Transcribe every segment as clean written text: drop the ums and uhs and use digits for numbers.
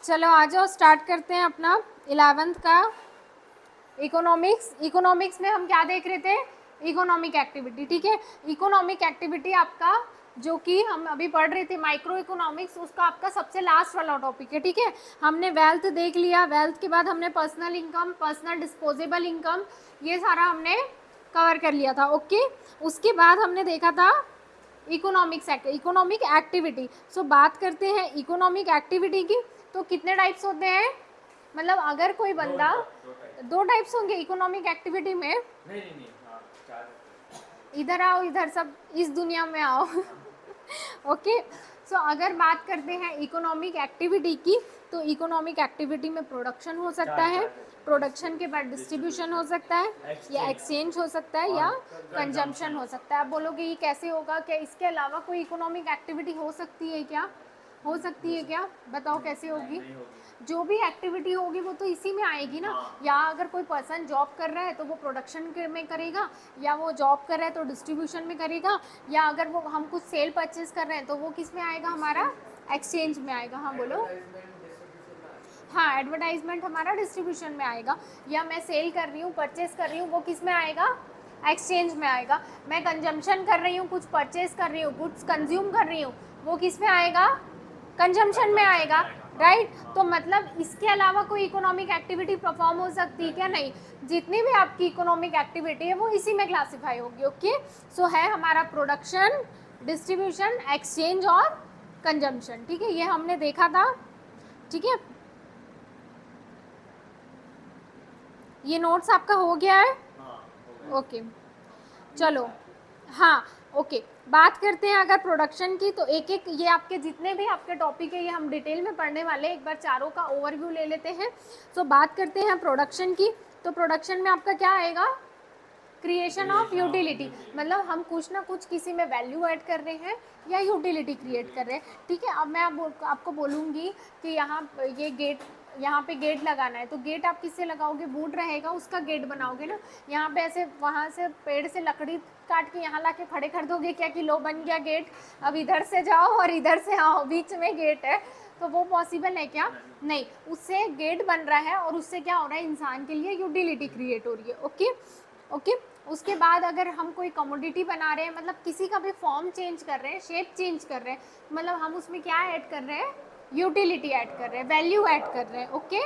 चलो आ जाओ, स्टार्ट करते हैं अपना 11th का इकोनॉमिक्स में हम क्या देख रहे थे? Economic activity. ठीक है, इकोनॉमिक एक्टिविटी आपका जो कि हम अभी पढ़ रहे थे माइक्रो इकोनॉमिक्स, उसका आपका सबसे लास्ट वाला टॉपिक है। ठीक है, हमने वेल्थ देख लिया, वेल्थ के बाद हमने personal income, personal disposable income, ये सारा हमने कवर कर लिया था। ओके, उसके बाद हमने देखा था इकोनॉमिक एक्टिविटी। सो बात करते हैं इकोनॉमिक एक्टिविटी की। तो कितने टाइप्स होते हैं? मतलब अगर कोई बंदा दो टाइप्स होंगे इकोनॉमिक एक्टिविटी में। नहीं, हाँ, इधर आओ, इधर सब इस दुनिया में आओ। ओके, सो अगर बात करते हैं इकोनॉमिक एक्टिविटी की, तो इकोनॉमिक एक्टिविटी में प्रोडक्शन हो सकता है, प्रोडक्शन के बाद डिस्ट्रीब्यूशन हो सकता है, या एक्सचेंज हो सकता है, या कंजम्पशन हो सकता है। आप बोलोगे ये कैसे होगा? क्या इसके अलावा कोई इकोनॉमिक एक्टिविटी हो सकती है क्या? हो सकती है क्या? बताओ कैसे होगी? जो भी एक्टिविटी होगी वो तो इसी में आएगी ना। या अगर कोई पर्सन जॉब कर रहा है तो वो प्रोडक्शन में करेगा, या वो जॉब कर रहा है तो डिस्ट्रीब्यूशन में करेगा, या अगर वो हम कुछ सेल परचेज कर रहे हैं तो वो किस में आएगा? हमारा एक्सचेंज में आएगा। हाँ बोलो। हाँ, एडवर्टाइजमेंट हमारा डिस्ट्रीब्यूशन में आएगा। या मैं सेल कर रही हूँ, परचेज कर रही हूँ, वो किस में आएगा? एक्सचेंज में आएगा। मैं कंजम्पशन कर रही हूँ, कुछ परचेज कर रही हूँ, गुड्स कंज्यूम कर रही हूँ, वो किस में आएगा? कंजम्पशन में आएगा, राइट। तो मतलब इसके अलावा कोई इकोनॉमिक एक्टिविटी परफॉर्म हो सकती है क्या? नहीं, जितनी भी आपकी इकोनॉमिक एक्टिविटी है वो इसी में क्लासिफाई होगी। ओके, सो है हमारा प्रोडक्शन, डिस्ट्रीब्यूशन, एक्सचेंज और कंजम्पशन। ठीक है, ये हमने देखा था। ठीक है, ये नोट्स आपका हो गया है? ओके, चलो। हाँ, ओके, बात करते हैं अगर प्रोडक्शन की, तो एक एक ये आपके जितने भी आपके टॉपिक है ये हम डिटेल में पढ़ने वाले हैं। एक बार चारों का ओवरव्यू ले लेते हैं। सो बात करते हैं प्रोडक्शन की। तो प्रोडक्शन में आपका क्या आएगा? क्रिएशन ऑफ यूटिलिटी, मतलब हम कुछ ना कुछ किसी में वैल्यू ऐड कर रहे हैं या यूटिलिटी क्रिएट कर रहे हैं। ठीक है, अब मैं आपको बोलूँगी कि यहाँ पे गेट लगाना है, तो गेट आप किससे लगाओगे? वुड रहेगा, उसका गेट बनाओगे ना। यहाँ पे ऐसे वहाँ से पेड़ से लकड़ी काट के यहाँ ला के खड़े कर दोगे क्या कि लो बन गया गेट, अब इधर से जाओ और इधर से आओ, बीच में गेट है, तो वो पॉसिबल है क्या? नहीं, उससे गेट बन रहा है और उससे क्या हो रहा है? इंसान के लिए यूटिलिटी क्रिएट हो रही है। ओके, उसके बाद अगर हम कोई कमोडिटी बना रहे हैं, मतलब किसी का भी फॉर्म चेंज कर रहे हैं, शेप चेंज कर रहे हैं, मतलब हम उसमें क्या ऐड कर रहे हैं? यूटिलिटी ऐड कर रहे हैं, वैल्यू ऐड कर रहे हैं। ओके,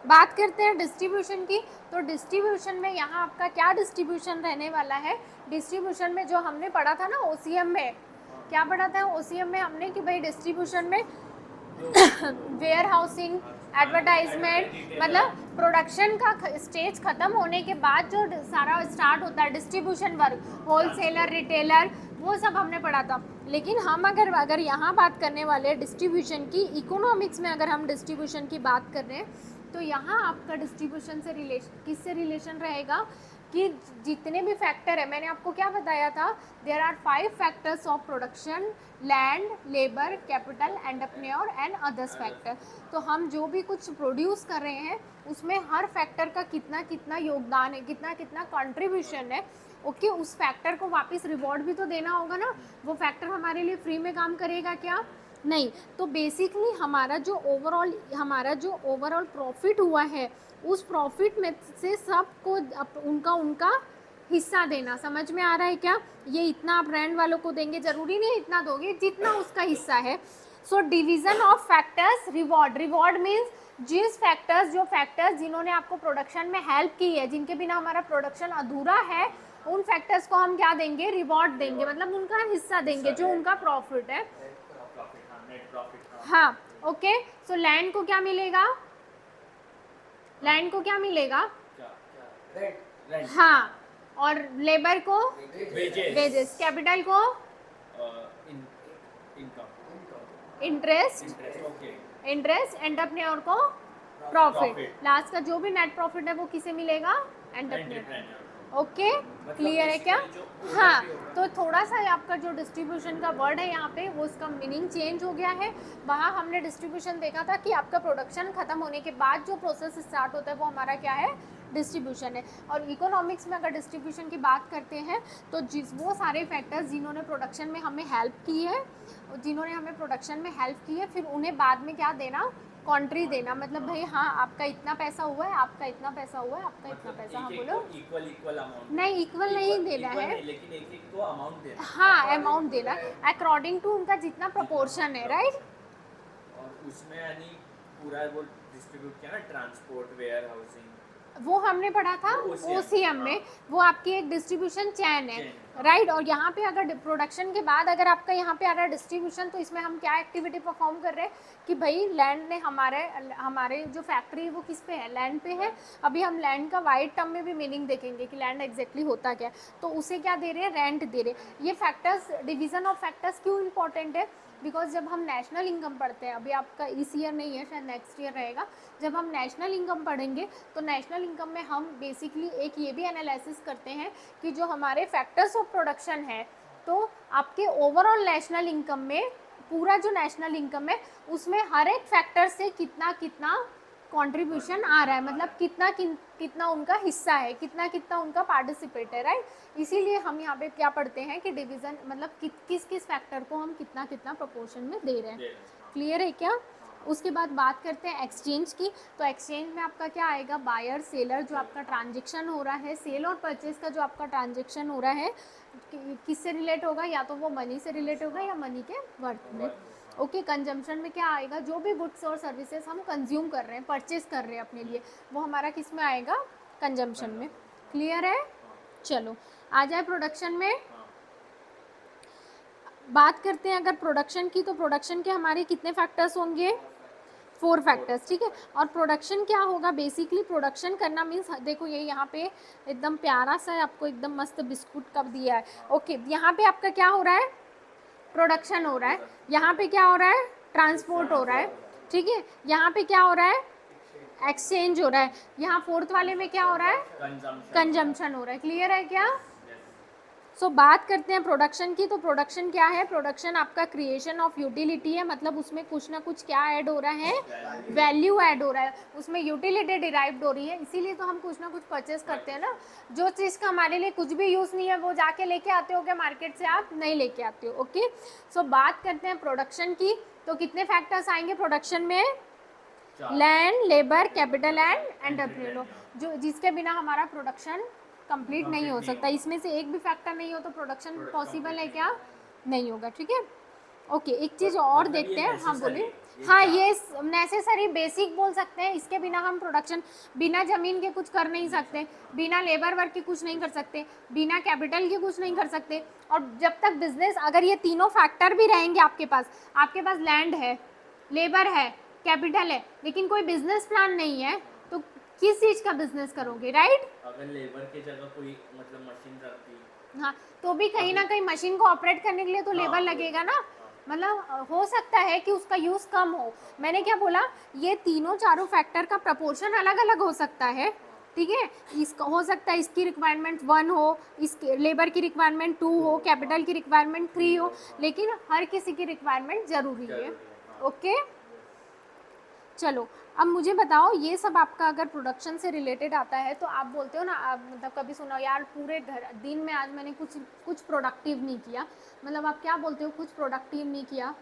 बात करते हैं डिस्ट्रीब्यूशन की। तो डिस्ट्रीब्यूशन में यहाँ आपका क्या डिस्ट्रीब्यूशन रहने वाला है? डिस्ट्रीब्यूशन में जो हमने पढ़ा था ना ओसीएम में, क्या पढ़ा था ओसीएम में हमने कि भाई डिस्ट्रीब्यूशन में वेयर हाउसिंग, एडवर्टाइजमेंट, मतलब प्रोडक्शन का स्टेज खत्म होने के बाद जो सारा स्टार्ट होता है डिस्ट्रीब्यूशन वर्क, होलसेलर, रिटेलर, वो सब हमने पढ़ा था। लेकिन हम अगर यहाँ बात करने वाले हैं डिस्ट्रीब्यूशन की, इकोनॉमिक्स में अगर हम डिस्ट्रीब्यूशन की बात कर रहे हैं, तो यहाँ आपका डिस्ट्रीब्यूशन से किससे रिलेशन रहेगा कि जितने भी फैक्टर है, मैंने आपको क्या बताया था? There are 5 factors of production: land, labour, capital, entrepreneur and others factor. तो हम जो भी कुछ प्रोड्यूस कर रहे हैं उसमें हर फैक्टर का कितना कितना योगदान है, कितना कितना कंट्रीब्यूशन है। ओके, उस फैक्टर को वापस रिवॉर्ड भी तो देना होगा ना। वो फैक्टर हमारे लिए फ्री में काम करेगा क्या? नहीं। तो बेसिकली हमारा जो ओवरऑल प्रॉफिट हुआ है, उस प्रॉफिट में से सबको उनका हिस्सा देना। समझ में आ रहा है क्या? ये इतना आप ब्रांड वालों को देंगे, जरूरी नहीं इतना दोगे, जितना उसका हिस्सा है। So division of factors, reward means जो फैक्टर्स जिन्होंने आपको प्रोडक्शन में हेल्प की है, जिनके बिना हमारा प्रोडक्शन अधूरा है, उन फैक्टर्स को हम क्या देंगे? रिवॉर्ड देंगे, मतलब उनका हिस्सा देंगे जो उनका प्रॉफिट है। हाँ, ओके। सो लैंड को क्या मिलेगा? लैंड को क्या मिलेगा? हाँ, और लेबर को वेजेस, कैपिटल को इंटरेस्ट, एंटरप्रेन्योर को प्रॉफिट, लास्ट का जो भी नेट प्रॉफिट है वो किसे मिलेगा? एंटरप्रेन्योर। ओके, क्लियर है क्या? हाँ, तो थोड़ा सा आपका जो डिस्ट्रीब्यूशन का वर्ड है यहाँ पे, वो उसका मीनिंग चेंज हो गया है। वहाँ हमने डिस्ट्रीब्यूशन देखा था कि आपका प्रोडक्शन खत्म होने के बाद जो प्रोसेस स्टार्ट होता है वो हमारा क्या है? डिस्ट्रीब्यूशन है। और इकोनॉमिक्स में अगर डिस्ट्रीब्यूशन की बात करते हैं तो वो सारे फैक्टर्स जिन्होंने प्रोडक्शन में हमें हेल्प की है, फिर उन्हें बाद में क्या देना, कॉन्ट्री देना। मतलब भाई हाँ आपका इतना पैसा हुआ है, आपका इतना पैसा हुआ है, आपका इतना पैसा, हाँ बोलो। इक्वल अमाउंट नहीं, इक्वल नहीं देना है, लेकिन एक एक को अमाउंट देना। हाँ अमाउंट देना अकॉर्डिंग टू उनका जितना प्रोपोर्शन है, राइट। और उसमें यानी पूरा वो डिस्ट्रीब्यूट किया ना, ट्रांसपोर्ट, वेयर हाउसिंग, वो हमने पढ़ा था OCM में, वो आपकी एक डिस्ट्रीब्यूशन चेन है, राइट। और यहाँ पे अगर प्रोडक्शन के बाद अगर आपका यहाँ पे आ रहा है डिस्ट्रीब्यूशन, तो इसमें हम क्या एक्टिविटी परफॉर्म कर रहे हैं कि भाई लैंड ने हमारे जो फैक्ट्री है वो किस पे है, लैंड पे है। अभी हम लैंड का वाइड टर्म में भी मीनिंग देखेंगे कि लैंड एग्जैक्टली होता क्या है। तो उसे क्या दे रहे हैं, रेंट दे रहे हैं। ये फैक्टर्स, डिवीजन ऑफ फैक्टर्स क्यों इंपॉर्टेंट है, बिकॉज जब हम नेशनल इनकम पढ़ते हैं, अभी आपका इस ईयर नहीं है, शायद नेक्स्ट ईयर रहेगा, जब हम नेशनल इनकम पढ़ेंगे तो नेशनल इनकम में हम बेसिकली एक ये भी एनालिसिस करते हैं कि जो हमारे फैक्टर्स ऑफ प्रोडक्शन है, तो आपके ओवरऑल नेशनल इनकम में, पूरा जो नेशनल इनकम है उसमें हर एक फैक्टर से कितना कितना कंट्रीब्यूशन आ रहा है, मतलब कितना उनका हिस्सा है, कितना उनका पार्टिसिपेट है, राइट। इसीलिए हम यहाँ पे क्या पढ़ते हैं कि डिवीज़न मतलब किस किस फैक्टर को हम कितना प्रोपोर्शन में दे रहे हैं। क्लियर है क्या। उसके बाद बात करते हैं एक्सचेंज की। तो एक्सचेंज में आपका क्या आएगा, बायर सेलर जो आपका ट्रांजेक्शन हो रहा है, सेल और परचेज का जो आपका ट्रांजेक्शन हो रहा है किससे रिलेट होगा, या तो वो मनी से रिलेट होगा या मनी के वर्थ में। ओके, कंजम्पशन में क्या आएगा, जो भी गुड्स और सर्विसेज हम कंज्यूम कर रहे हैं, परचेज कर रहे हैं अपने लिए, वो हमारा किस में आएगा, कंजम्पशन में। क्लियर है। चलो आ जाए प्रोडक्शन में। बात करते हैं अगर प्रोडक्शन की, तो प्रोडक्शन के हमारे कितने फैक्टर्स होंगे, 4 फैक्टर्स, ठीक है। और प्रोडक्शन क्या होगा, बेसिकली प्रोडक्शन करना मीन्स, देखो ये यहाँ पे एकदम प्यारा सा आपको एकदम मस्त बिस्कुट कप दिया है। ओके, यहाँ पे आपका क्या हो रहा है, प्रोडक्शन हो रहा है। यहाँ पे क्या हो रहा है, ट्रांसपोर्ट हो रहा है, ठीक है। यहाँ पे क्या हो रहा है, एक्सचेंज हो रहा है। यहाँ 4th वाले में क्या हो रहा है, कंजम्पशन हो रहा है। क्लियर है क्या। सो बात करते हैं प्रोडक्शन की। तो प्रोडक्शन क्या है, प्रोडक्शन आपका क्रिएशन ऑफ यूटिलिटी है, मतलब उसमें कुछ ना कुछ क्या ऐड हो रहा है, वैल्यू ऐड हो रहा है, उसमें यूटिलिटी डिराइव्ड हो रही है। इसीलिए तो हम कुछ ना कुछ परचेस करते हैं ना। जो चीज़ का हमारे लिए कुछ भी यूज़ नहीं है वो जाके लेके आते हो क्या मार्केट से, आप नहीं लेके आते हो। ओके, सो बात करते हैं प्रोडक्शन की। तो कितने फैक्टर्स आएंगे प्रोडक्शन में, land, labour, capital and entrepreneur, जो जिसके बिना हमारा प्रोडक्शन कंप्लीट नहीं हो सकता। इसमें से एक भी फैक्टर नहीं हो तो प्रोडक्शन पॉसिबल है क्या, नहीं होगा, ठीक है। ओके, एक चीज़ और देखते हैं। हाँ बोलिए। हाँ, ये नेसेसरी बेसिक बोल सकते हैं, इसके बिना हम प्रोडक्शन, बिना ज़मीन के कुछ कर नहीं सकते, बिना लेबर वर्क के कुछ नहीं कर सकते, बिना कैपिटल के कुछ नहीं कर सकते। और जब तक बिजनेस, अगर ये तीनों फैक्टर भी रहेंगे आपके पास लैंड है, लेबर है, कैपिटल है, लेकिन कोई बिजनेस प्लान नहीं है, तो किस चीज़ का बिजनेस करोगे, राइट। अगर लेबर की जगह कोई मतलब मशीन रखती, हाँ, तो भी कहीं ना कहीं मशीन को ऑपरेट करने के लिए तो लेबर लगेगा ना। मतलब हो सकता है कि उसका यूज़ कम हो। मैंने क्या बोला, ये तीनों चारों फैक्टर का प्रपोर्शन अलग अलग हो सकता है, ठीक है। इसका हो सकता है इसकी रिक्वायरमेंट 1 हो, इसके लेबर की रिक्वायरमेंट 2 हो, कैपिटल की रिक्वायरमेंट 3 हो, लेकिन हर किसी की रिक्वायरमेंट ज़रूरी है। ओके, चलो अब मुझे बताओ, ये सब आपका अगर प्रोडक्शन से रिलेटेड आता है तो आप बोलते हो ना, आप मतलब कभी सुना यार पूरे दिन में आज मैंने कुछ प्रोडक्टिव नहीं किया, मतलब आप क्या बोलते हो, कुछ प्रोडक्टिव नहीं किया,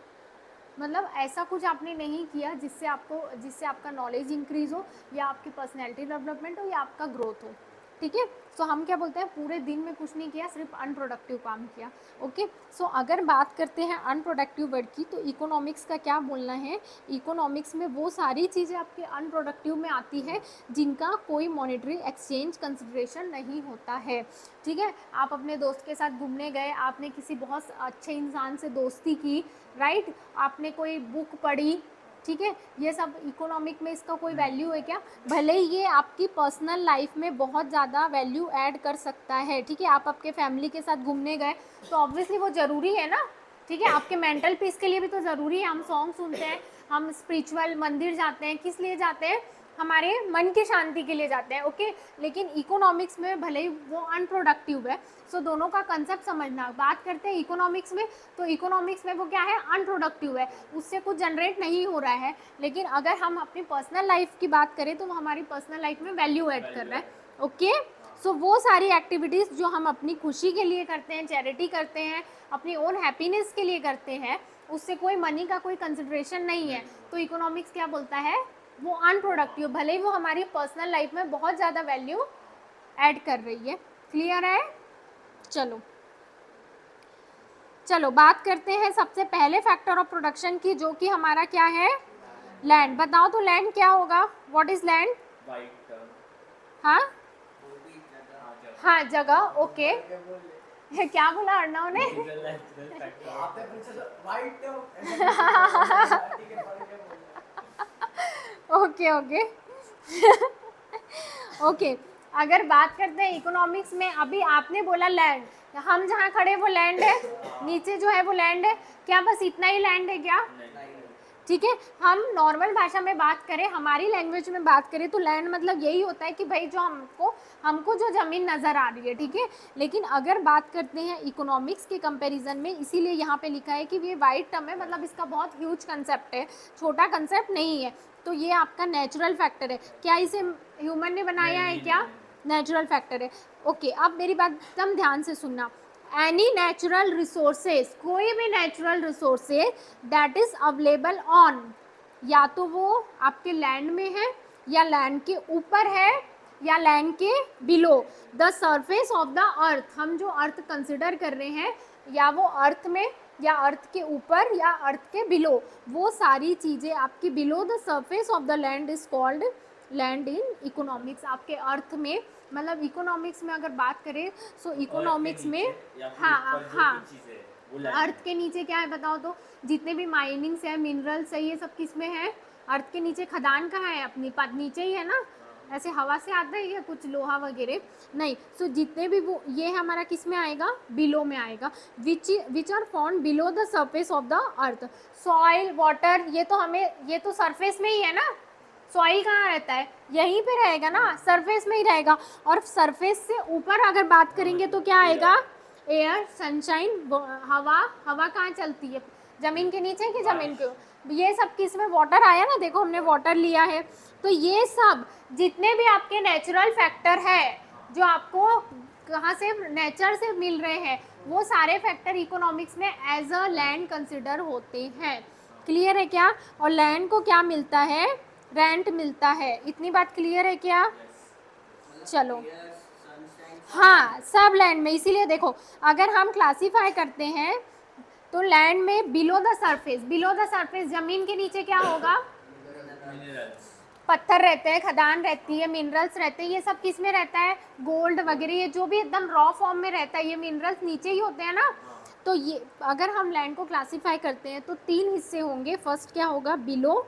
मतलब ऐसा कुछ आपने नहीं किया जिससे आपका नॉलेज इंक्रीज़ हो, या आपकी पर्सनैलिटी डेवलपमेंट हो, या आपका ग्रोथ हो, ठीक है। सो हम क्या बोलते हैं, पूरे दिन में कुछ नहीं किया, सिर्फ अनप्रोडक्टिव काम किया। ओके, सो अगर बात करते हैं अनप्रोडक्टिव वर्ड की, तो इकोनॉमिक्स का क्या बोलना है, इकोनॉमिक्स में वो सारी चीज़ें आपके अनप्रोडक्टिव में आती है जिनका कोई मॉनेटरी एक्सचेंज कंसिडरेशन नहीं होता है, ठीक है। आप अपने दोस्त के साथ घूमने गए, आपने किसी बहुत अच्छे इंसान से दोस्ती की, राइट, आपने कोई बुक पढ़ी, ठीक है, ये सब इकोनॉमिक में इसका कोई वैल्यू है क्या, भले ही ये आपकी पर्सनल लाइफ में बहुत ज़्यादा वैल्यू ऐड कर सकता है, ठीक है। आप आपके फैमिली के साथ घूमने गए तो ऑब्वियसली वो ज़रूरी है ना, ठीक है, आपके मेंटल पीस के लिए भी तो ज़रूरी है। हम सॉन्ग सुनते हैं, हम स्पिरिचुअल मंदिर जाते हैं, किस लिए जाते हैं, हमारे मन की शांति के लिए जाते हैं, ओके। लेकिन इकोनॉमिक्स में भले ही वो अनप्रोडक्टिव है, सो दोनों का कंसेप्ट समझना। बात करते हैं इकोनॉमिक्स में, तो इकोनॉमिक्स में वो क्या है, अनप्रोडक्टिव है, उससे कुछ जनरेट नहीं हो रहा है। लेकिन अगर हम अपनी पर्सनल लाइफ की बात करें तो वो हमारी पर्सनल लाइफ में वैल्यू ऐड कर रहा है, ओके। सो वो सारी एक्टिविटीज़ जो हम अपनी खुशी के लिए करते हैं, चैरिटी करते हैं, अपनी ओन हैप्पीनेस के लिए करते हैं, उससे कोई मनी का कोई कंसिडरेशन नहीं है, तो इकोनॉमिक्स क्या बोलता है, वो अनप्रोडक्टिव, भले ही वो हमारी पर्सनल लाइफ में बहुत ज़्यादा वैल्यू ऐड कर रही है। क्लियर है? चलो चलो बात करते हैं सबसे पहले फैक्टर ऑफ प्रोडक्शन की, जो कि हमारा क्या है, लैंड। बताओ तो लैंड क्या होगा, व्हाट इज लैंड? हाँ हाँ, जगह, ओके। क्या बोला अर्णव ने? Okay okay okay. अगर बात करते हैं इकोनॉमिक्स में, अभी आपने बोला लैंड, हम जहाँ खड़े वो लैंड है, नीचे जो है वो लैंड है, क्या बस इतना ही लैंड है क्या? ठीक है, हम नॉर्मल भाषा में बात करें, हमारी लैंग्वेज में बात करें तो लैंड मतलब यही होता है कि भाई जो हमको जो ज़मीन नज़र आ रही है, ठीक है। लेकिन अगर बात करते हैं इकोनॉमिक्स के कंपैरिजन में, इसीलिए यहाँ पे लिखा है कि ये वाइड टर्म है, मतलब इसका बहुत ह्यूज कंसेप्ट है, छोटा कंसेप्ट नहीं है। तो ये आपका नेचुरल फैक्टर है। क्या इसे ह्यूमन ने बनाया है क्या? नेचुरल फैक्टर है, ओके। अब मेरी बात एकदम ध्यान से सुनना। एनी नेचुरल रिसोर्सेज, कोई भी natural resources that is available on, या तो वो आपके लैंड में है, या लैंड के ऊपर है, या लैंड के below the surface of the अर्थ। हम जो अर्थ कंसिडर कर रहे हैं, या वो अर्थ में, या अर्थ के ऊपर, या अर्थ के बिलो, वो सारी चीज़ें आपकी below the surface of the land is called land in economics. आपके अर्थ में, मतलब इकोनॉमिक्स में अगर बात करें, सो इकोनॉमिक्स में, हाँ हाँ, अर्थ के नीचे क्या है बताओ तो? जितने भी माइनिंग्स है, मिनरल्स है, ये सब किस में है? अर्थ के नीचे। खदान कहाँ है अपनी? नीचे ही है ना, ऐसे हवा से आता है या कुछ लोहा वगैरह नहीं। सो जितने भी वो, ये हमारा किस में आएगा? बिलो में आएगा। Which are found below the surface of the earth. Soil, water, ये तो हमें, ये तो सरफेस में ही है ना। सॉइल कहाँ रहता है? यहीं पे रहेगा ना, सरफेस में ही रहेगा। और सरफेस से ऊपर अगर बात करेंगे तो क्या आएगा? एयर, सनशाइन, हवा। हवा कहाँ चलती है? ज़मीन के नीचे कि ज़मीन के? ये सब किस में? वाटर आया ना, देखो हमने वाटर लिया है। तो ये सब जितने भी आपके नेचुरल फैक्टर है, जो आपको कहाँ से, नेचर से मिल रहे हैं, वो सारे फैक्टर इकोनॉमिक्स में एज अ लैंड कंसिडर होते हैं। क्लियर है क्या? और लैंड को क्या मिलता है? रेंट मिलता है। इतनी बात क्लियर है क्या? चलो, हाँ, सब लैंड में। इसीलिए देखो, अगर हम क्लासीफाई करते हैं तो लैंड में below the surface, below the surface ज़मीन के नीचे क्या होगा? पत्थर रहते हैं, खदान रहती है, मिनरल्स रहते हैं। ये सब किस में रहता है? गोल्ड वगैरह, ये जो भी एकदम रॉ फॉर्म में रहता है, ये मिनरल्स नीचे ही होते हैं ना। तो ये अगर हम लैंड को क्लासीफाई करते हैं तो 3 हिस्से होंगे। फर्स्ट क्या होगा? Below,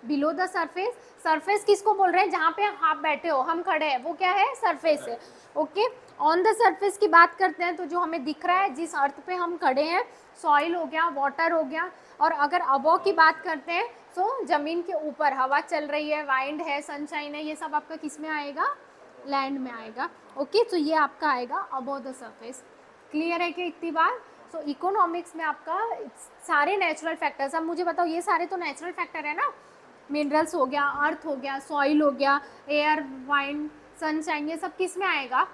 below the surface. Surface किसको बोल रहे हैं? जहाँ पे आप बैठे हो, हम खड़े हैं, वो क्या है? सरफेस है, ओके। ऑन द सरफेस की बात करते हैं तो जो हमें दिख रहा है, जिस अर्थ पे हम खड़े हैं, सॉइल हो गया, वाटर हो गया। और अगर अबव की बात करते हैं तो ज़मीन के ऊपर हवा चल रही है, वाइंड है, सनशाइन है, ये सब आपका किस में आएगा? लैंड में आएगा, ओके। तो ये आपका आएगा अबव द सरफेस। क्लियर है कि इतनी बात? सो इकोनॉमिक्स में आपका सारे नेचुरल फैक्टर्स। अब मुझे बताओ, ये सारे तो नेचुरल फैक्टर है ना, मिनरल्स हो गया, अर्थ हो गया, सॉइल हो गया, एयर, वाइंड, सनशाइन, ये सब किस में आएगा?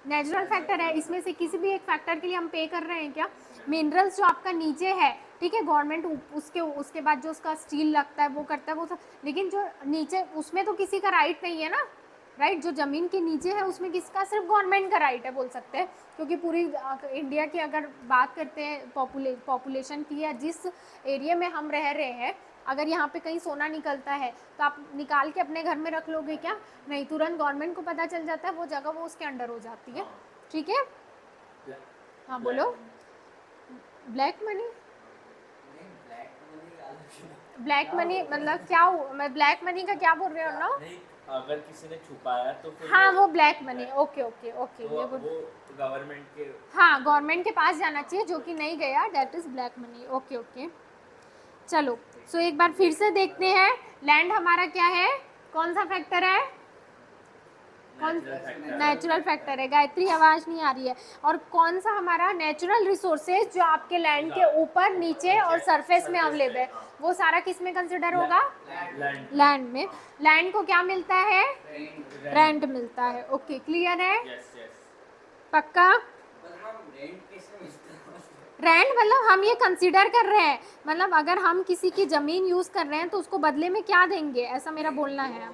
नेचुरल फैक्टर है। इसमें से किसी भी एक फैक्टर के लिए हम पे कर रहे हैं क्या? मिनरल्स जो आपका नीचे है, ठीक है, गवर्नमेंट उसके बाद जो उसका स्टील लगता है वो करता है वो सब, लेकिन जो नीचे उसमें तो किसी का राइट नहीं है ना, राइट। जो ज़मीन के नीचे है उसमें किसका? सिर्फ गवर्नमेंट का राइट है बोल सकते हैं, क्योंकि पूरी इंडिया की अगर बात करते हैं पॉपुलेशन की, या जिस एरिया में हम रह रहे हैं, अगर यहाँ पे कहीं सोना निकलता है तो आप निकाल के अपने घर में रख लोगे क्या? नहीं, तुरंत गवर्नमेंट को पता चल जाता है, वो जगह वो उसके अंडर हो जाती है, ठीक है। हाँ बोलो। Black money? ब्लैक मनी मतलब क्या? मैं ब्लैक मनी का क्या बोल रहे हो ना? अगर किसी ने छुपाया तो फिर हाँ, वो black money, okay okay okay. वो गवर्नमेंट के, हाँ, गवर्नमेंट के पास जाना चाहिए, जो कि नहीं गया, that is black money, okay okay. चलो, सो एक बार फिर से देखते हैं, लैंड हमारा क्या है? कौन सा फैक्टर है? कौन? Natural factor. नेचुरल फैक्टर है। गायत्री आवाज नहीं आ रही है। और कौन सा हमारा नेचुरल रिसोर्सेज जो आपके लैंड के ऊपर, नीचे और सरफेस में अवेलेबल है, वो सारा किस में कंसिडर होगा? लैंड। लैंड में। लैंड को क्या मिलता है? रेंट मिलता है। ओके, क्लियर है? Yes yes. पक्का? रेंट मतलब हम ये कंसीडर कर रहे हैं, मतलब अगर हम किसी की जमीन यूज कर रहे हैं तो उसको बदले में क्या देंगे, ऐसा मेरा बोलना है।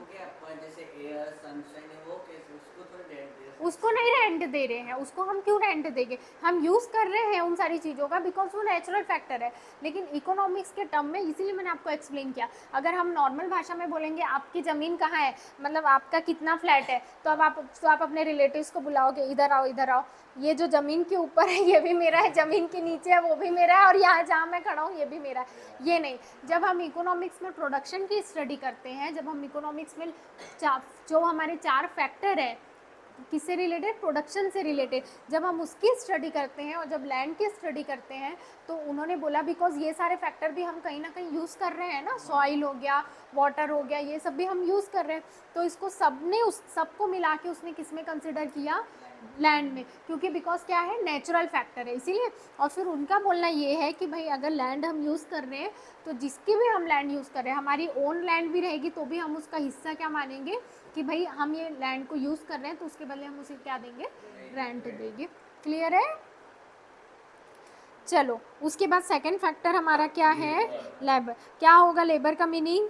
उसको नहीं रेंट दे रहे हैं, उसको हम क्यों रेंट देंगे? हम यूज़ कर रहे हैं उन सारी चीज़ों का बिकॉज वो नेचुरल फैक्टर है। लेकिन इकोनॉमिक्स के टर्म में, इसीलिए मैंने आपको एक्सप्लेन किया, अगर हम नॉर्मल भाषा में बोलेंगे आपकी ज़मीन कहाँ है, मतलब आपका कितना फ्लैट है, तो अब आप अपने रिलेटिव्स को बुलाओगे, इधर आओ इधर आओ, ये जो ज़मीन के ऊपर है ये भी मेरा है, ज़मीन के नीचे है वो भी मेरा है, और यहाँ जहाँ मैं खड़ा हूँ ये भी मेरा है। ये नहीं। जब हम इकोनॉमिक्स में प्रोडक्शन की स्टडी करते हैं, जब हम इकोनॉमिक्स में जो हमारे 4 फैक्टर है, किससे रिलेटेड? प्रोडक्शन से रिलेटेड, जब हम उसकी स्टडी करते हैं और जब लैंड की स्टडी करते हैं, तो उन्होंने बोला बिकॉज ये सारे फैक्टर भी हम कहीं ना कहीं यूज़ कर रहे हैं ना, सॉइल हो गया, वाटर हो गया, ये सब भी हम यूज़ कर रहे हैं, तो इसको सबने उस सबको मिला के उसने किस में कंसिडर किया? लैंड में, क्योंकि बिकॉज क्या है? नेचुरल फैक्टर है, इसीलिए। और फिर उनका बोलना ये है कि भाई अगर लैंड हम यूज़ कर रहे हैं तो जिसकी भी हम लैंड यूज़ कर रहे हैं, हमारी ओन लैंड भी रहेगी तो भी हम उसका हिस्सा क्या मानेंगे कि भाई हम ये लैंड को यूज़ कर रहे हैं, तो उसके बदले हम उसे क्या देंगे? रेंट देंगे। क्लियर है? चलो, उसके बाद सेकंड फैक्टर हमारा क्या है? लेबर। क्या होगा लेबर का मीनिंग?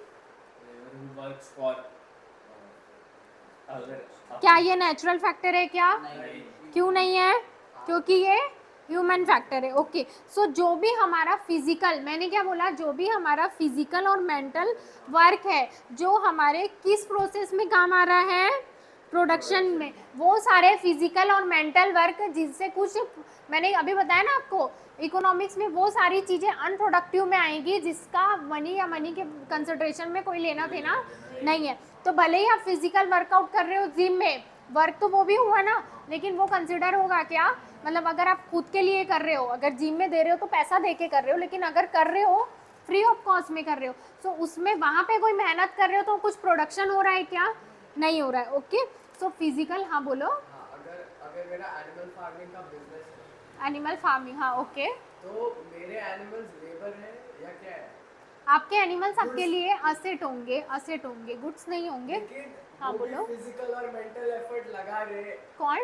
क्या ये नेचुरल फैक्टर है क्या? क्यों नहीं है? क्योंकि ये ह्यूमन फैक्टर है। ओके, सो जो भी हमारा फिजिकल, मैंने क्या बोला, जो भी हमारा फिजिकल और मेंटल वर्क है, जो हमारे किस प्रोसेस में काम आ रहा है? प्रोडक्शन में। वो सारे फिजिकल और मेंटल वर्क जिससे कुछ, मैंने अभी बताया ना आपको, इकोनॉमिक्स में वो सारी चीज़ें अनप्रोडक्टिव में आएंगी जिसका मनी या मनी के कंसिडरेशन में कोई लेना देना नहीं है। तो भले ही आप फिजिकल वर्कआउट कर रहे हो जिम में, वर्क तो वो भी हुआ ना, लेकिन वो कंसिडर होगा क्या? मतलब अगर आप खुद के लिए कर रहे हो, अगर जिम में दे रहे हो तो पैसा दे के कर रहे हो, लेकिन अगर कर रहे हो फ्री ऑफ कॉस्ट में कर रहे हो, तो उसमें वहाँ पे कोई मेहनत कर रहे हो तो कुछ प्रोडक्शन हो रहा है क्या? नहीं हो रहा है। ओके, सो फिजिकल, हाँ बोलो। अगर मेरा एनिमल फार्मिंग का बिजनेस है, एनिमल फार्मिंग, हाँ ओके, तो मेरे एनिमल्स लेबर है या क्या है? आपके एनिमल्स आपके लिए असेट होंगे, असेट होंगे, गुड्स नहीं होंगे। लेकिन हाँ बोलो। फिजिकल और मेंटल एफर्ट लगा रहे कौन?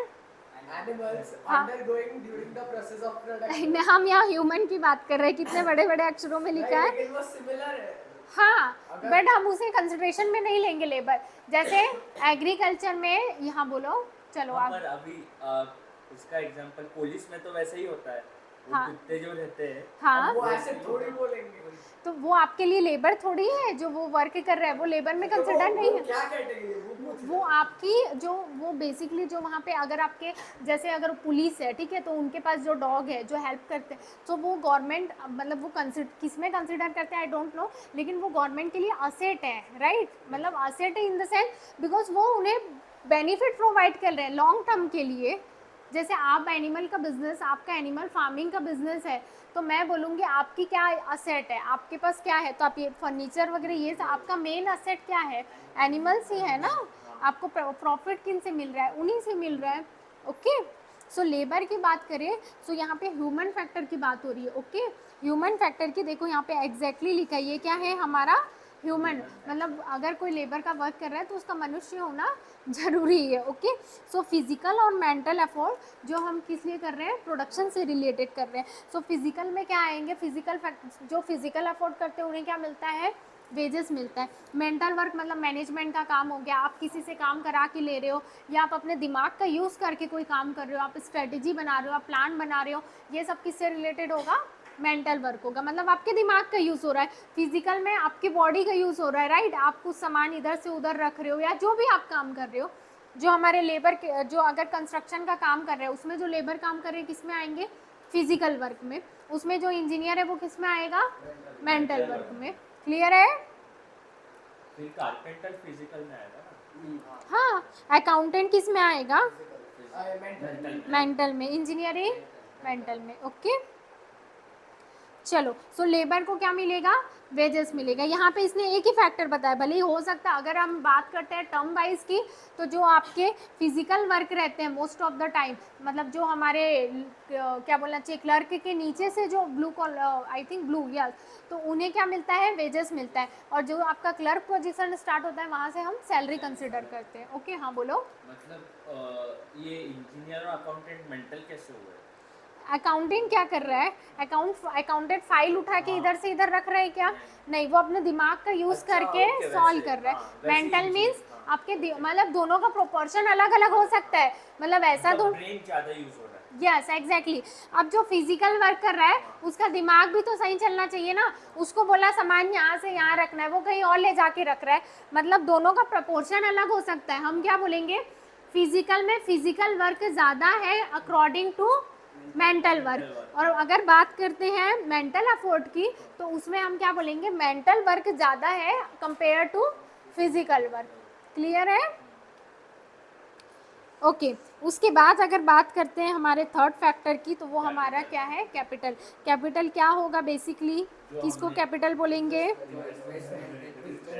एनिमल्स हाँ। Undergoing during the process of production. हम यहाँ ह्यूमन की बात कर रहे हैं, कितने बड़े बड़े अक्षरों में लिखा है। लेकिन वो सिमिलर है। हाँ, बट हम उसे कंसिडरेशन में नहीं लेंगे लेबर, जैसे एग्रीकल्चर में। यहाँ बोलो, चलो आप। पर अभी उसका एग्जांपल पुलिस में तो वैसे ही होता है, वो हाँ। कुत्ते जो रहते हैं, हाँ, वो ऐसे थोड़ी बोलेंगे। तो वो आपके लिए लेबर थोड़ी है, जो वो वर्क कर रहा है वो लेबर में कंसिडर नहीं है। क्या कैटेगरी है वो? वो आपकी जो, वो बेसिकली जो वहाँ पे अगर आपके, जैसे अगर पुलिस है, ठीक है, तो उनके पास जो डॉग है जो हेल्प करते हैं, तो वो गवर्नमेंट, मतलब वो किस में कंसिडर करते हैं आई डोंट नो, लेकिन वो गवर्नमेंट के लिए असेट है, राइट? मतलब असेट है इन द सेंस बिकॉज वो उन्हें बेनिफिट प्रोवाइड कर रहे हैं लॉन्ग टर्म के लिए। जैसे आप एनिमल का बिजनेस, आपका एनिमल फार्मिंग का बिजनेस है, तो मैं बोलूँगी आपकी क्या असेट है, आपके पास क्या है, तो आप ये फर्नीचर वगैरह, ये सब आपका मेन असेट क्या है? एनिमल्स ही है ना। आपको प्रॉफिट किन से मिल रहा है? उन्हीं से मिल रहा है। ओके, सो लेबर की बात करें, सो यहाँ पे ह्यूमन फैक्टर की बात हो रही है। ओके, ह्यूमन फैक्टर की देखो यहाँ पे एग्जैक्टली लिखा है, ये क्या है हमारा? ह्यूमन, मतलब अगर कोई लेबर का वर्क कर रहा है तो उसका मनुष्य होना ज़रूरी है। ओके, सो फिजिकल और मेंटल एफर्ट जो हम किस लिए कर रहे हैं? प्रोडक्शन से रिलेटेड कर रहे हैं। सो फिजिकल में क्या आएंगे? फिजिकल फैक्टर, जो फिजिकल एफर्ट करते हैं उन्हें क्या मिलता है? वेजेस मिलता है। मेंटल वर्क मतलब मैनेजमेंट का काम हो गया, आप किसी से काम करा के ले रहे हो, या आप अपने दिमाग का यूज़ करके कोई काम कर रहे हो, आप स्ट्रेटजी बना रहे हो, आप प्लान बना रहे हो, ये सब किससे रिलेटेड होगा? मेंटल वर्क होगा, मतलब आपके दिमाग का यूज़ हो रहा है। फिजिकल में आपकी बॉडी का यूज़ हो रहा है, राइट? आप कुछ सामान इधर से उधर रख रहे हो, या जो भी आप काम कर रहे हो। जो हमारे लेबर के, जो अगर कंस्ट्रक्शन का काम कर रहे हैं उसमें जो लेबर काम कर रहे हैं किस में आएंगे? फिजिकल वर्क में। उसमें जो इंजीनियर है वो किस में आएगा? मेंटल वर्क में। क्लियर है? फिर कारपेंटर फिजिकल में आएगा ना। हाँ, अकाउंटेंट किस में आएगा? मेंटल। मेंटल में। इंजीनियरिंग मेंटल में। ओके, चलो, सो लेबर को क्या मिलेगा, वेजेस मिलेगा। यहाँ पे इसने एक ही फैक्टर बताया, भले ही हो सकता है अगर हम बात करते हैं टर्म वाइज की, तो जो आपके फिजिकल वर्क रहते हैं मोस्ट ऑफ द टाइम, मतलब जो हमारे क्या बोलना चाहिए, क्लर्क के नीचे से जो blue collar, I think blue, yes, तो उन्हें क्या मिलता है, वेजेस मिलता है। और जो आपका क्लर्क पोजीशन स्टार्ट होता है वहाँ से हम सैलरी कंसिडर करते हैं। ओके, हाँ बोलो। मतलब ये इंजीनियर और अकाउंटेंट मेंटल कैसे हुए? अकाउंटिंग क्या कर रहा है, अकाउंटेंट फाइल उठा के इधर से इधर रख रहा है क्या, नहीं, वो अपने दिमाग का यूज अच्छा, करके ओके, सॉल्व वैसे, कर रहा है। हाँ, वैसे मेंटल मीन्स हाँ। आपके मतलब दोनों का प्रोपोर्शन अलग अलग हो सकता है, मतलब ऐसा मतलब तो, ब्रेन ज़्यादा यूज हो रहा है। Yes exactly. अब जो फिजिकल वर्क कर रहा है उसका दिमाग भी तो सही चलना चाहिए ना, उसको बोला सामान यहाँ से यहाँ रखना है, वो कहीं और ले जाके रख रहा है, मतलब दोनों का प्रपोर्शन अलग हो सकता है। हम क्या बोलेंगे, फिजिकल में फिजिकल वर्क ज़्यादा है अकॉर्डिंग टू मेंटल वर्क। और अगर बात करते हैं मेंटल एफर्ट की, तो उसमें हम क्या बोलेंगे, मेंटल वर्क ज़्यादा है compare to physical work. Clear है? ओके, उसके बाद अगर बात करते हैं हमारे थर्ड फैक्टर की, तो वो हमारा क्या है, कैपिटल। कैपिटल क्या होगा बेसिकली, किसको कैपिटल बोलेंगे,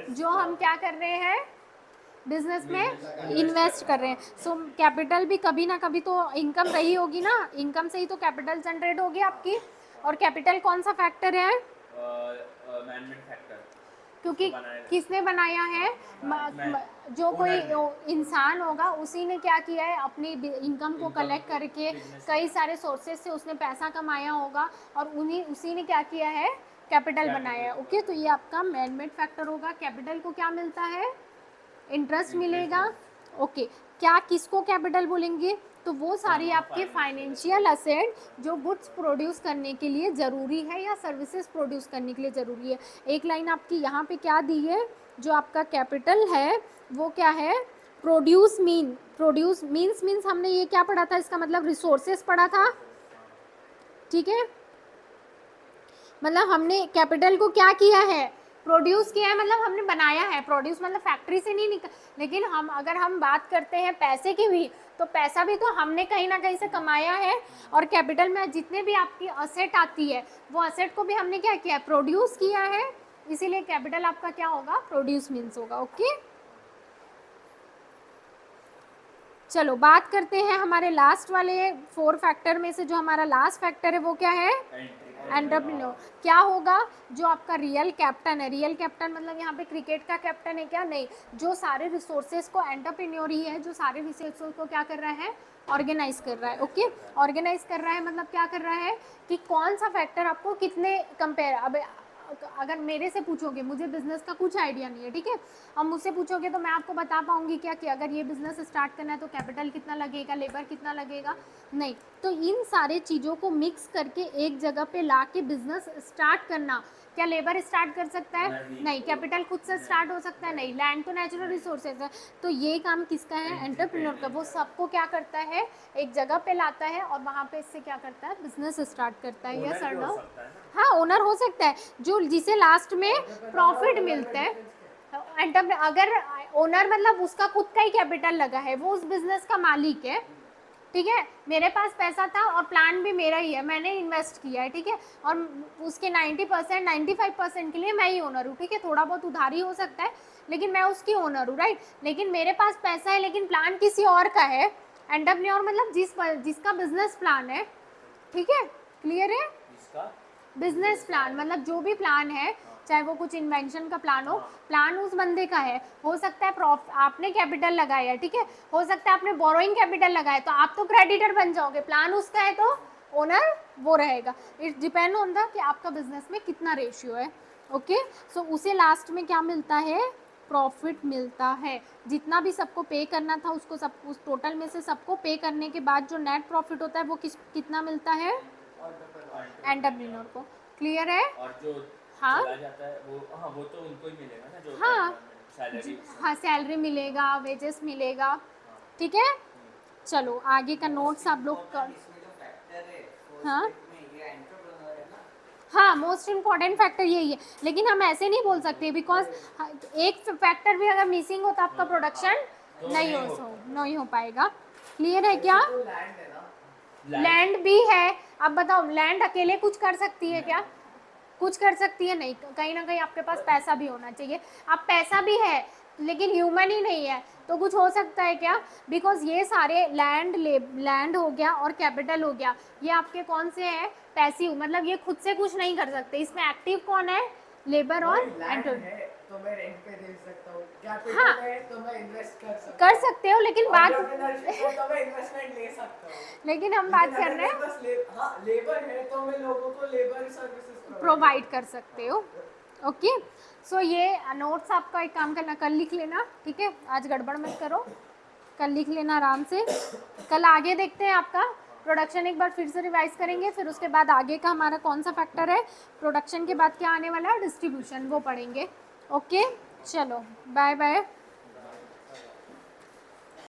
जो हम क्या कर रहे हैं, बिजनेस में इन्वेस्ट कर रहे हैं। सो कैपिटल भी कभी ना कभी तो इनकम रही होगी ना, इनकम से ही तो कैपिटल जनरेट होगी आपकी। और कैपिटल कौन सा फैक्टर है, मैनेजमेंट फैक्टर, क्योंकि किसने बनाया है, जो कोई इंसान होगा उसी ने क्या किया है, अपनी इनकम को कलेक्ट करके कई सारे सोर्सेज से उसने पैसा कमाया होगा, और उसी ने क्या किया है, कैपिटल बनाया है। ओके, तो ये आपका मैनेजमेंट फैक्टर होगा। कैपिटल को क्या मिलता है, इंटरेस्ट मिलेगा। ओके, क्या किसको कैपिटल बोलेंगे, तो वो सारी आपके फाइनेंशियल असेट जो गुड्स प्रोड्यूस करने के लिए ज़रूरी है या सर्विसेज प्रोड्यूस करने के लिए ज़रूरी है। एक लाइन आपकी यहाँ पे क्या दी है, जो आपका कैपिटल है वो क्या है, प्रोड्यूस मीन्स हमने ये क्या पढ़ा था, इसका मतलब रिसोर्सेज पढ़ा था, ठीक है। मतलब हमने कैपिटल को क्या किया है, प्रोड्यूस किया है, मतलब हमने बनाया है। प्रोड्यूस मतलब फैक्ट्री से नहीं निकल, लेकिन अगर हम बात करते हैं पैसे की भी, तो पैसा भी तो हमने कहीं ना कहीं से कमाया है। और कैपिटल में जितने भी आपकी असेट आती है, वो असेट को भी हमने क्या किया है, प्रोड्यूस किया है, इसीलिए कैपिटल आपका क्या होगा, प्रोड्यूस मीन्स होगा। ओके, चलो बात करते हैं हमारे लास्ट वाले 4 फैक्टर में से, जो हमारा लास्ट फैक्टर है वो क्या है, एंटरप्रेन्योर। क्या होगा, जो आपका रियल कैप्टन है, रियल कैप्टन मतलब यहाँ पे क्रिकेट का कैप्टन है क्या, नहीं, जो सारे रिसोर्सेज को, एंटरप्रेन्योर ही है जो सारे रिसोर्सेज को क्या कर रहा है, ऑर्गेनाइज कर रहा है। ओके, ऑर्गेनाइज कर रहा है मतलब क्या कर रहा है, कि कौन सा फैक्टर आपको कितने कंपेयर, अब अगर मेरे से पूछोगे, मुझे बिजनेस का कुछ आइडिया नहीं है, ठीक है, अब मुझसे पूछोगे तो मैं आपको बता पाऊंगी क्या, कि अगर ये बिजनेस स्टार्ट करना है तो कैपिटल कितना लगेगा, लेबर कितना लगेगा, नहीं। तो इन सारे चीज़ों को मिक्स करके एक जगह पे ला के बिजनेस स्टार्ट करना, क्या लेबर स्टार्ट कर सकता है, नहीं। कैपिटल खुद से स्टार्ट हो सकता है, नहीं। लैंड तो नेचुरल रिसोर्सेज है। तो ये काम किसका है, एंटरप्रेन्योर का। वो सबको क्या करता है, एक जगह पे लाता है और वहाँ पे इससे क्या करता है, बिजनेस स्टार्ट करता है। यस और नो, हाँ ओनर हो सकता है, जो जिसे लास्ट में प्रॉफिट मिलता है। अगर ओनर मतलब उसका खुद का ही कैपिटल लगा है, वो उस बिजनेस का मालिक है, ठीक है। मेरे पास पैसा था और प्लान भी मेरा ही है, मैंने इन्वेस्ट किया है, ठीक है, और उसके 90% 95% के लिए मैं ही ओनर हूँ, ठीक है। थोड़ा बहुत उधारी हो सकता है, लेकिन मैं उसकी ओनर हूँ, राइट। लेकिन मेरे पास पैसा है, लेकिन प्लान किसी और का है। एंटरप्रेन्योर मतलब जिसका बिजनेस प्लान है, ठीक है, क्लियर है। बिजनेस प्लान मतलब जो भी प्लान है, चाहे वो कुछ इन्वेंशन का प्लान हो, प्लान उस बंदे का है। हो सकता है आपने कैपिटल लगाया, ठीक है, हो सकता है आपने बोरोइंग कैपिटल लगाया, तो आप तो क्रेडिटर बन जाओगे। प्लान उसका है तो ओनर वो रहेगा। इट डिपेंड ऑन द कि आपका बिजनेस में कितना रेशियो है। ओके, सो उसे लास्ट में क्या मिलता है, प्रॉफिट मिलता है। जितना भी सबको पे करना था उसको, सब उस टोटल में से सबको पे करने के बाद जो नेट प्रॉफिट होता है वो कितना मिलता है, एंटरप्रेन्योर को। क्लियर है। और जो हाँ चला जाता है वो, हाँ वो तो उनको ही मिलेगा ना, जो हाँ सैलरी। हाँ, सैलरी मिलेगा, वेजेस मिलेगा, ठीक है। चलो आगे का नोट्स आप लोग कर, हाँ हाँ, मोस्ट इम्पॉर्टेंट फैक्टर यही है। लेकिन हम ऐसे नहीं बोल सकते, बिकॉज एक फैक्टर भी अगर मिसिंग हो तो आपका प्रोडक्शन नहीं हो पाएगा। क्लियर है क्या। लैंड भी है। अब बताओ, लैंड अकेले कुछ कर सकती है क्या, कुछ कर सकती है नहीं, कहीं ना कहीं आपके पास पैसा भी होना चाहिए। अब पैसा भी है लेकिन ह्यूमन ही नहीं है, तो कुछ हो सकता है क्या? बिकॉज ये सारे लैंड हो गया और कैपिटल हो गया, ये आपके कौन से हैं? पैसिव, मतलब ये खुद से कुछ नहीं कर सकते। इसमें एक्टिव कौन है? लेबर और लैंड एंटर है तो मैं रेंट पे दे सकता हूँ, कैपिटल हाँ। है तो मैं इन्वेस्ट कर सकता कर हूँ, सकते हो, लेकिन बात, entrepreneurship है तो मैं इन्वेस्टमेंट ले सकता हूँ। लेकिन हम बात लेकिन कर अगर रहे हैं मेरे पास हाँ लेबर है तो मैं लोगों को लेबर सर्विसेज प्रोवाइड कर सकते हो। ओके, सो ये नोट्स आपका एक काम करना, कल लिख लेना, ठीक है? आज गड़बड़ मत करो, कल लिख लेना आराम से। कल आगे देखते हैं आपका प्रोडक्शन, एक बार फिर से रिवाइज करेंगे, फिर उसके बाद आगे का हमारा कौन सा फैक्टर है, प्रोडक्शन के बाद क्या आने वाला है, डिस्ट्रीब्यूशन, वो पढ़ेंगे। ओके, चलो बाय बाय।